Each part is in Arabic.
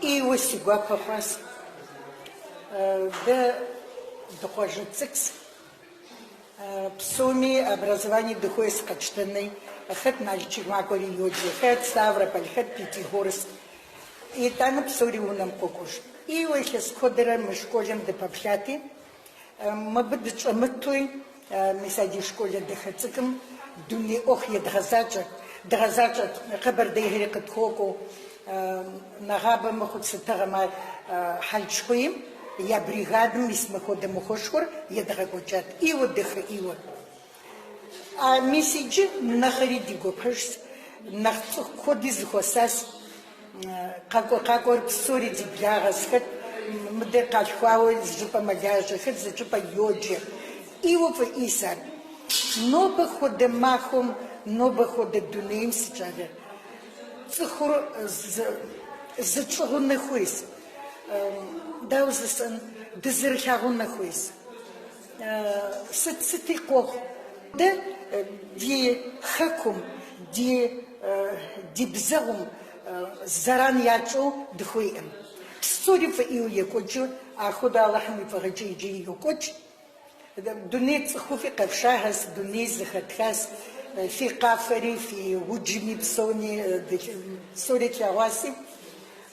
إيوه سيقوا بخاص ده دخوجة سكس بسومي образование духовное скачтенный خد نالчик макори йоджи خد ставрополь خد пятигорск и там псориунам кокуш и если сходера мы школем до попляти мы будем мы مساجي شكول دخلتكم دوني أخي دغزاجة خبر ديهري قد خوكو نغابة مخد ستغما حال شويم يا بريغادم اسمه خود مخشور يدغاجات إيوه دخ إيوه مساجي نخري ديغو برس نخ خودي زخوساس قاكور بسوري دي بلاغس خد مدر قالخواوي زجوبا ملاجة خد زجوبا يوجي إيوه في إيسان نوبة خود ماخم نوبة خود الدنيم سجادة تخور زتشغل نخويس داوزسن دزرخاغل نخويس ستي قوخ ده دي خكم دي بزغم زران ياتشو دخويم ستوري في إيو يكوجو أخد الله حمي فغجي جي يكوج دونيت خوفي قفشاهس دونيت زختخاس في قافري في وجمي بسوني سوري كواسي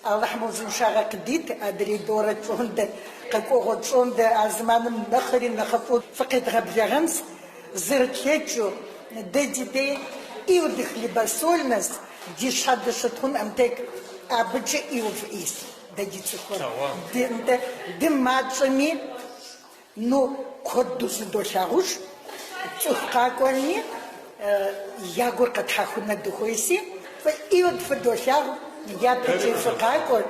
الله حموزن شاغا قديت أدري دورة شوند قاكوغو شوند أزمان نخري نخفو فقد غبجغنس زرتيتشو دي إيو دخلي بسولنس دي شادشتهم أمتك أبجي إيو في إيس دي تخور دي ماتشمي نو خدوس دوشاغوش تخاكوني ياغور قطحاخونا دخويسي فإيود فدوشاغ يابتي فقاكون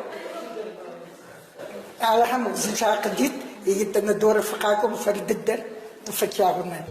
على هم زنشاق ديت يتنا دور فقاكم فرددر فكاغونا